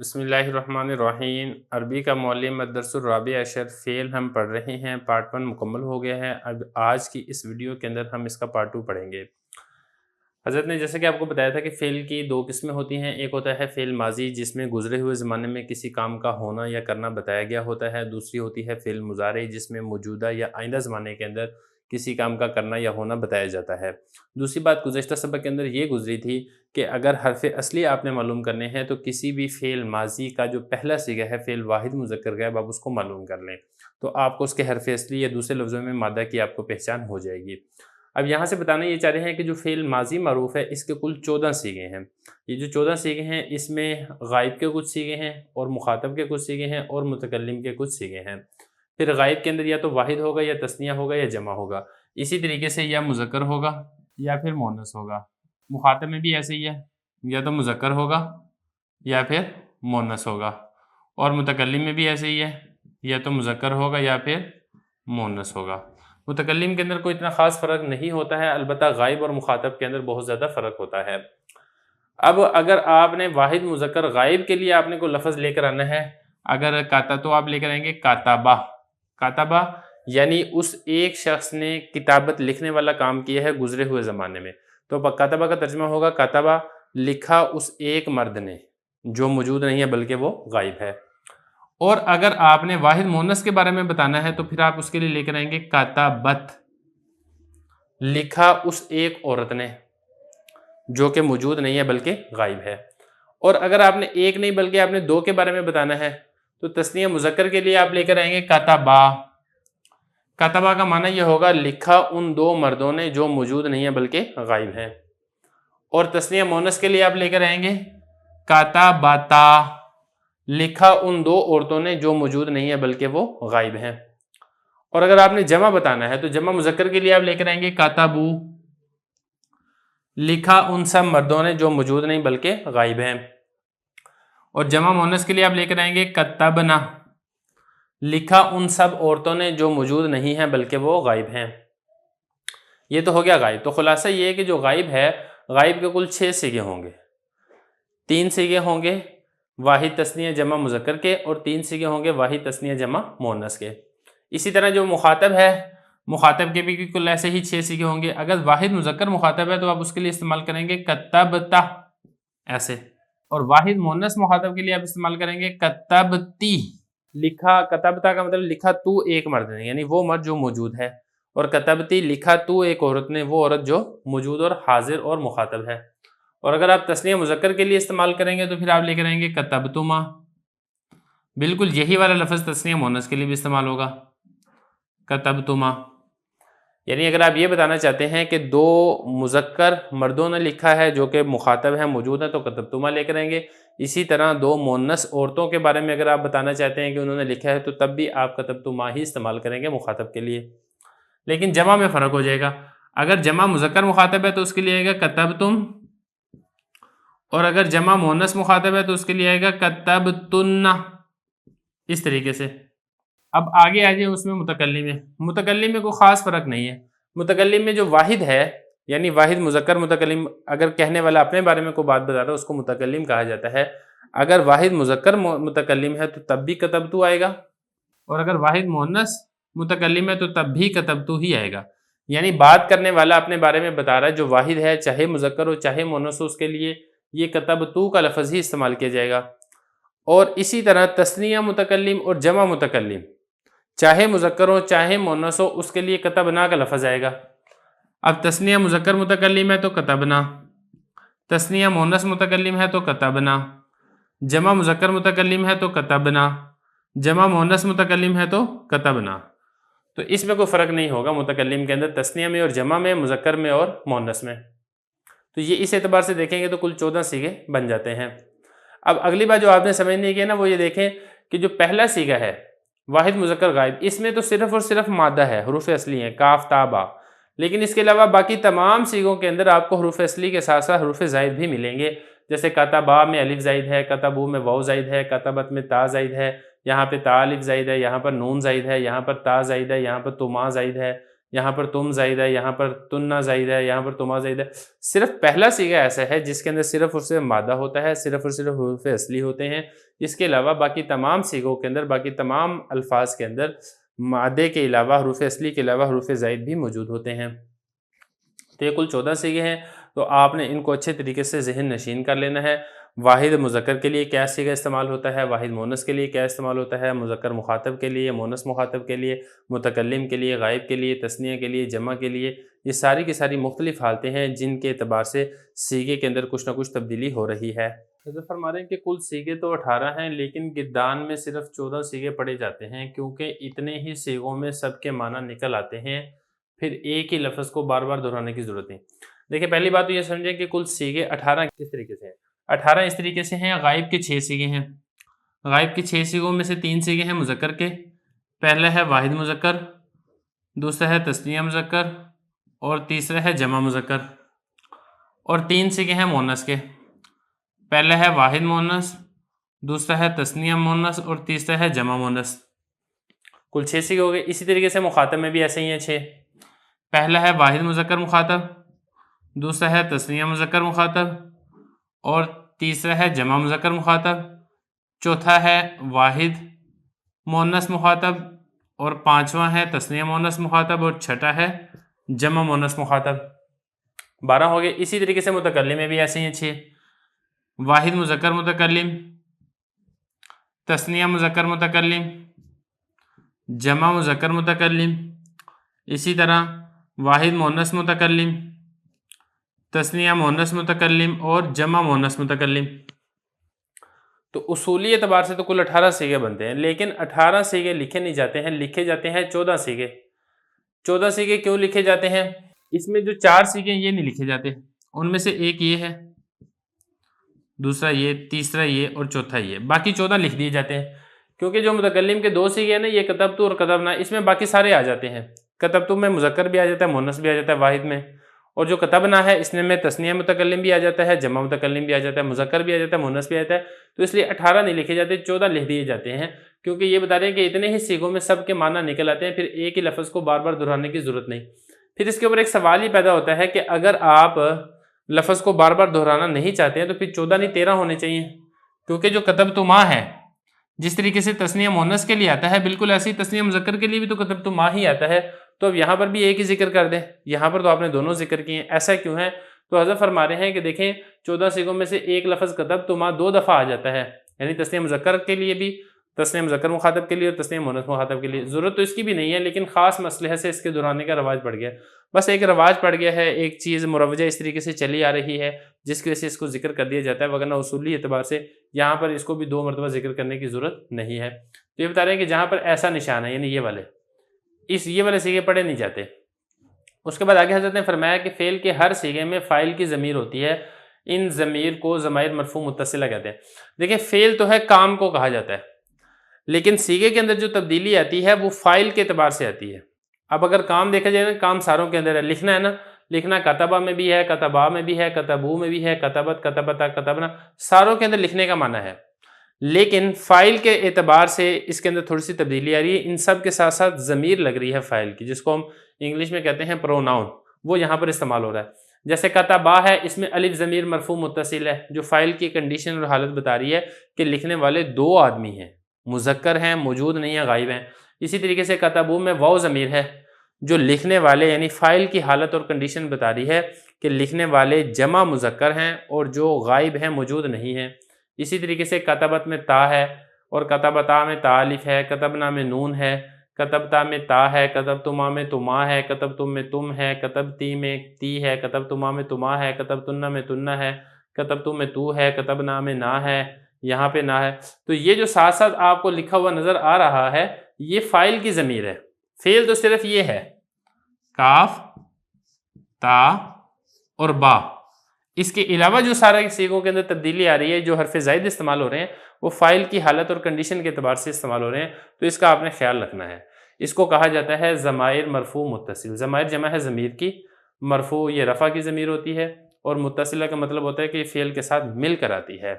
بسم اللہ الرحمن الرحیم۔ عربی کا معلم الدرس الرابع عشر فعل ہم پڑھ رہے ہیں۔ پارٹ 1 مکمل ہو گیا ہے۔ اب آج کی اس ویڈیو کے اندر ہم اس کا پارٹ 2 پڑھیں گے۔ حضرت نے جیسے کہ آپ کو بتایا تھا کہ فعل کی دو قسمیں ہوتی ہیں، ایک ہوتا ہے فعل ماضی جس میں گزرے ہوئے زمانے میں کسی کام کا ہونا یا کرنا بتایا گیا ہوتا ہے، دوسری ہوتی ہے فعل مضارع جس میں موجودہ یا آئندہ زمانے کے اندر کسی کام کا کرنا یا ہونا بتایا جاتا ہے۔ دوسری بات گزشتہ سبق کے اندر یہ گزری تھی کہ اگر حرف اصلی آپ نے معلوم کرنے ہیں تو کسی بھی فعل ماضی کا جو پہلا صیغہ ہے فعل واحد مذکر غائب آپ اس کو معلوم کر لیں تو آپ کو اس کے حرف اصلی یا دوسرے لفظوں میں مادہ کی آپ کو پہچان ہو جائے گی۔ اب یہاں سے بتانا یہ چاہ رہے ہیں کہ جو فعل ماضی معروف ہے اس کے کل 14 صیغے ہیں۔ یہ جو 14 صیغے ہیں اس میں غائب کے کچھ صیغے ہیں اور مخاطب کے کچھ صیغے ہیں اور متکلم کے کچھ صیغے ہیں۔ پھر غائب کے اندر یا تو واحد ہوگا یا تثنیہ ہوگا یا جمع ہوگا، اسی طریقے سے یا مذکر ہوگا یا پھر مؤنث ہوگا۔ مخاطب میں بھی ایسے ہی ہے، یا تو مذکر ہوگا یا پھر مؤنث ہوگا، اور متکلم میں بھی ایسے ہی ہے، یا تو مذکر ہوگا یا پھر مؤنث ہوگا۔ متکلم کے اندر کوئی اتنا خاص فرق نہیں ہوتا ہے، البتہ غائب اور مخاطب کے اندر بہت زیادہ فرق ہوتا ہے۔ اب اگر آپ نے واحد مذکر غائب کے لیے آپ نے کوئی لفظ لے کر آنا ہے، اگر کاتا تو آپ لے کر آئیں گے کاتبہ۔ کاتبہ یعنی اس ایک شخص نے کتابت لکھنے والا کام کیا ہے گزرے ہوئے زمانے میں، تو کاتبہ کا ترجمہ ہوگا کاتبہ لکھا اس ایک مرد نے جو موجود نہیں ہے بلکہ وہ غائب ہے۔ اور اگر آپ نے واحد مؤنث کے بارے میں بتانا ہے تو پھر آپ اس کے لیے لے کر آئیں گے کاتبت، لکھا اس ایک عورت نے جو کہ موجود نہیں ہے بلکہ غائب ہے۔ اور اگر آپ نے ایک نہیں بلکہ آپ نے دو کے بارے میں بتانا ہے تو تثنیہ مذکر کے لیے آپ لے کر آئیں گے کاتبا۔ کاتبہ کا معنی یہ ہوگا لکھا ان دو مردوں نے جو موجود نہیں ہے بلکہ غائب ہیں۔ اور تثنیہ مؤنث کے لیے آپ لے کر آئیں گے کاتباتا، لکھا ان دو عورتوں نے جو موجود نہیں ہے بلکہ وہ غائب ہیں۔ اور اگر آپ نے جمع بتانا ہے تو جمع مذکر کے لیے آپ لے کر آئیں گے کاتبو، لکھا ان سب مردوں نے جو موجود نہیں بلکہ غائب ہیں۔ اور جمع مؤنث کے لیے آپ لے کر آئیں گے کتبنا، لکھا ان سب عورتوں نے جو موجود نہیں ہیں بلکہ وہ غائب ہیں۔ یہ تو ہو گیا غائب۔ تو خلاصہ یہ ہے کہ جو غائب ہے، غائب کے کل 6 صیغے ہوں گے، 3 صیغے ہوں گے واحد تثنیہ جمع مذکر کے اور 3 صیغے ہوں گے واحد تثنیہ جمع مؤنث کے۔ اسی طرح جو مخاطب ہے، مخاطب کے بھی کل ایسے ہی 6 صیغے ہوں گے۔ اگر واحد مذکر مخاطب ہے تو آپ اس کے لیے استعمال کریں گے کتبتا ایسے، اور واحد مؤنث مخاطب کے لیے آپ استعمال کریں گے کتبتی۔ لکھا، کتبتا کا مطلب لکھا تو ایک مرد نے یعنی وہ مرد جو موجود ہے، اور کتبتی لکھا تو ایک عورت نے وہ عورت جو موجود اور حاضر اور مخاطب ہے۔ اور اگر آپ تثنیہ مذکر کے لیے استعمال کریں گے تو پھر آپ لے کر آئیں گے کتبتما۔ بالکل یہی والا لفظ تثنیہ مؤنث کے لیے بھی استعمال ہوگا کتبتما۔ یعنی اگر آپ یہ بتانا چاہتے ہیں کہ دو مذکر مردوں نے لکھا ہے جو کہ مخاطب ہیں موجود ہیں تو کتبتما لے کر آئیں گے۔ اسی طرح دو مؤنث عورتوں کے بارے میں اگر آپ بتانا چاہتے ہیں کہ انہوں نے لکھا ہے تو تب بھی آپ کتبتما ہی استعمال کریں گے مخاطب کے لیے، لیکن جمع میں فرق ہو جائے گا۔ اگر جمع مذکر مخاطب ہے تو اس کے لیے آئے گا کتبتم، اور اگر جمع مؤنث مخاطب ہے تو اس کے لیے آئے گا کتبتن، اس طریقے سے۔ اب آگے آ جائے اس میں متکلم ہے۔ متکلم میں کوئی خاص فرق نہیں ہے۔ متکلم میں جو واحد ہے یعنی واحد مذکر متکلم، اگر کہنے والا اپنے بارے میں کوئی بات بتا رہا ہے اس کو متکلم کہا جاتا ہے۔ اگر واحد مذکر متکلم ہے تو تب بھی کتبتو آئے گا، اور اگر واحد مؤنث متکلم ہے تو تب بھی کتبتو ہی آئے گا۔ یعنی بات کرنے والا اپنے بارے میں بتا رہا ہے جو واحد ہے، چاہے مذکر ہو چاہے مؤنث ہو، اس کے لیے یہ کتبتو کا لفظ ہی استعمال کیا جائے گا۔ اور اسی طرح تثنیہ متکلم اور جمع متکلم، چاہے مذکر ہو چاہے مؤنث ہو، اس کے لیے کتبنا کا لفظ آئے گا۔ اب تثنیہ مذکر متکلم ہے تو کتبنا، تثنیہ مؤنث متکلم ہے تو کتبنا، جمع مذکر متکلم ہے تو کتبنا، جمع مؤنث متکلم ہے تو کتبنا۔ تو اس میں کوئی فرق نہیں ہوگا متکلم کے اندر، تثنیہ میں اور جمع میں، مذکر میں اور مؤنث میں۔ تو یہ اس اعتبار سے دیکھیں گے تو کل 14 صیغے بن جاتے ہیں۔ اب اگلی بات جو آپ نے سمجھنے کی ہے نا وہ یہ دیکھیں کہ جو پہلا صیغہ ہے واحد مذکر غائب، اس میں تو صرف اور صرف مادہ ہے، حروف اصلی ہیں کاف تا با، لیکن اس کے علاوہ باقی تمام صیغوں کے اندر آپ کو حروف اصلی کے ساتھ ساتھ حروف زائد بھی ملیں گے۔ جیسے کتبا میں الف زائد ہے، کتبو میں واو زائد ہے، کتبت میں تا زائد ہے، یہاں پہ تا الف زائد ہے، یہاں پر نون زائد ہے، یہاں پر تا زائد ہے، یہاں پر تما زائد ہے، یہاں پر تم زائد ہے، یہاں پر تننا زائد ہے، یہاں پر تما زائد ہے. صرف پہلا سیغہ ایسا ہے جس کے اندر صرف اور صرف مادہ ہوتا ہے، صرف اور صرف حروف اصلی ہوتے ہیں. اس کے علاوہ باقی تمام سیغوں کے اندر، باقی تمام الفاظ کے اندر مادے کے علاوہ، حروف اصلی کے علاوہ حروف زائد بھی موجود ہوتے ہیں. تو یہ کل 14 سیغے ہیں. تو آپ نے ان کو اچھے طریقے سے ذہن نشین کر لینا ہے. واحد مذکر کے لیے کیا سیغہ استعمال ہوتا ہے، واحد مونس کے لیے کیا استعمال ہوتا ہے، مذکر مخاطب کے لیے، مونس مخاطب کے لیے، متکلم کے لیے، غائب کے لیے، تثنیہ کے لیے، جمع کے لیے. یہ ساری کی ساری مختلف حالتیں ہیں جن کے اعتبار سے سیغے کے اندر کچھ نہ کچھ تبدیلی ہو رہی ہے. حضرت فرما رہے ہیں کہ کل سیغے تو 18 ہیں، لیکن گدان میں صرف 14 سیغے پڑھے جاتے ہیں، کیونکہ اتنے ہی سیغوں میں سب کے معنی نکل آتے ہیں. پھر ایک ہی لفظ کو بار بار دہرانے کی ضرورت نہیں. دیکھیں پہلی بات تو یہ سمجھیں کہ کل سیغے 18 کس طریقے سے ہیں. 18 اس طریقے سے ہیں. غائب کے 6 سیغے ہیں. غائب کے 6 سیغوں میں سے 3 سیغے ہیں مذکر کے. پہلا ہے واحد مذکر، دوسرا ہے تثنیہ مذکر، اور تیسرا ہے جمع مذکر. اور 3 سیغے ہیں مونس کے. پہلا ہے واحد مونس، دوسرا ہے تثنیہ مونس، اور تیسرا ہے جمع مونس. کل 6 سیغے ہو گئے. اسی طریقے سے مخاطب میں بھی ایسے ہی ہیں 6. پہلا ہے واحد مذکر مخاطب، دوسرا ہے تثنیہ مذکر مخاطب، اور تیسرا ہے جمع مذکر مخاطب. چوتھا ہے واحد مونس مخاطب، اور پانچواں ہے تثنیہ مونس مخاطب، اور چھٹا ہے جمع مونس مخاطب. 12 ہو گئے. اسی طریقے سے متکلم میں بھی ایسے ہی ہیں 6. واحد مذکر متکلم، تثنیہ مذکر متکلم، جمع مذکر متکلم، اسی طرح واحد مونس متکلم، تثنیہ مونس متکلم، اور جمع مونس متکلم. تو اصولی اعتبار سے تو کل 18 سیغے بنتے ہیں، لیکن 18 سیغے لکھے نہیں جاتے ہیں، لکھے جاتے ہیں 14 سیغے. 14 سیغے کیوں لکھے جاتے ہیں؟ اس میں جو 4 سیغے ہیں یہ نہیں لکھے جاتے. ان میں سے ایک یہ ہے، دوسرا یہ، تیسرا یہ، اور چوتھا یہ. باقی 14 لکھ دیے جاتے ہیں، کیونکہ جو متکلم کے 2 سیغے ہیں نا، یہ کتبتو اور کتبنا، اس میں باقی سارے آ جاتے ہیں. کتبتو میں مذکر بھی آ جاتا ہے، مونس بھی آ جاتا ہے واحد میں، اور جو کتبنا ہے اس میں تثنیہ متکلم بھی آ جاتا ہے، جمع متکلم بھی آ جاتا ہے، مذکر بھی آ جاتا ہے، مونس بھی آ جاتا ہے. تو اس لیے 18 نہیں لکھے جاتے، 14 لکھ دیے جاتے ہیں، کیونکہ یہ بتا رہے ہیں کہ اتنے ہی سیغوں میں سب کے معنی نکل آتے ہیں. پھر ایک ہی لفظ کو بار بار دہرانے کی ضرورت نہیں. پھر اس کے اوپر ایک سوال ہی پیدا ہوتا ہے کہ اگر آپ لفظ کو بار بار دہرانا نہیں چاہتے ہیں تو پھر 14 نہیں 13 ہونے چاہیے، کیونکہ جو کتبتو ما ہے جس طریقے سے تثنیہ مونس کے لیے آتا ہے، بالکل ایسے ہی تثنیہ مذکر کے لیے بھی تو کتبتو ما ہی آتا ہے. تو اب یہاں پر بھی ایک ہی ذکر کر دیں. یہاں پر تو آپ نے دونوں ذکر کیے ہیں، ایسا کیوں ہے؟ تو حضرت فرما رہے ہیں کہ دیکھیں 14 سیغوں میں سے ایک لفظ کتبتو ما 2 دفعہ آ جاتا ہے، یعنی تثنیہ مذکر کے لیے بھی، تثنیہ مذکر مخاطب کے لیے، اور تثنیہ مونس مخاطب کے لیے. ضرورت تو اس کی بھی نہیں ہے، لیکن خاص مصلحت سے اس کے دہرانے کا رواج پڑ گیا. بس ایک رواج پڑ گیا ہے، ایک چیز مروجہ اس طریقے سے چلی آ رہی ہے جس کی وجہ سے اس کو ذکر کر دیا جاتا ہے، وگرنہ اصولی اعتبار سے یہاں پر اس کو بھی 2 مرتبہ ذکر کرنے کی ضرورت نہیں ہے. تو یہ بتا رہے ہیں کہ جہاں پر ایسا نشان ہے، یعنی یہ والے سیغے پڑھے نہیں جاتے. اس کے بعد آگے حضرت نے فرمایا کہ فعل کے ہر سیغے میں فاعل کی ضمیر ہوتی ہے. ان ضمیر کو ضمائر مرفوع متصلہ کہتے ہیں. دیکھیں فعل تو ہے، کام کو کہا جاتا ہے، لیکن سیغے کے اندر جو تبدیلی آتی ہے وہ فاعل کے اعتبار سے آتی ہے. اب اگر کام دیکھا جائے نا، کام ساروں کے اندر ہے، لکھنا ہے نا، لکھنا کتبہ میں بھی ہے، کتبا میں بھی ہے، کتبو میں بھی ہے، کتبت، کتبتا، کتبنا، ساروں کے اندر لکھنے کا معنی ہے. لیکن فاعل کے اعتبار سے اس کے اندر تھوڑی سی تبدیلی آ رہی ہے. ان سب کے ساتھ ساتھ ضمیر لگ رہی ہے فاعل کی، جس کو ہم انگلش میں کہتے ہیں پروناؤن، وہ یہاں پر استعمال ہو رہا ہے. جیسے کتبا ہے، اس میں الف ضمیر مرفوع متصل ہے، جو فاعل کی کنڈیشن اور حالت بتا رہی ہے کہ لکھنے والے 2 آدمی ہیں، مذکر ہیں، موجود نہیں ہیں، غائب ہیں. اسی طریقے سے کتبو میں واو ضمیر ہے، جو لکھنے والے یعنی فاعل کی حالت اور کنڈیشن بتا رہی ہے کہ لکھنے والے جمع مذکر ہیں اور جو غائب ہیں، موجود نہیں ہیں. اسی طریقے سے کتبت میں تا ہے، اور کتبتا میں تا الف ہے، کتبنا میں نون ہے، کتبتا میں تا ہے، کتبتما میں تما ہے، کتبتم میں تم ہے، کتبتی میں تی ہے، کتبتما میں تما ہے، کتبتنا میں تننا ہے، کتبتم میں تو ہے، کتبنا میں نا ہے، یہاں پہ نا ہے. تو یہ جو ساتھ ساتھ آپ کو لکھا ہوا نظر آ رہا ہے، یہ فاعل کی ضمیر ہے. فعل تو صرف یہ ہے، کاف، تا اور با. اس کے علاوہ جو سارے سیغوں کے اندر تبدیلی آ رہی ہے، جو حرف زائد استعمال ہو رہے ہیں، وہ فاعل کی حالت اور کنڈیشن کے اعتبار سے استعمال ہو رہے ہیں. تو اس کا آپ نے خیال رکھنا ہے. اس کو کہا جاتا ہے ضمائر مرفوع متصل. ضمائر جمع ہے ضمیر کی، مرفوع یہ رفع کی ضمیر ہوتی ہے، اور متصلہ کا مطلب ہوتا ہے کہ یہ فعل کے ساتھ مل کر آتی ہے.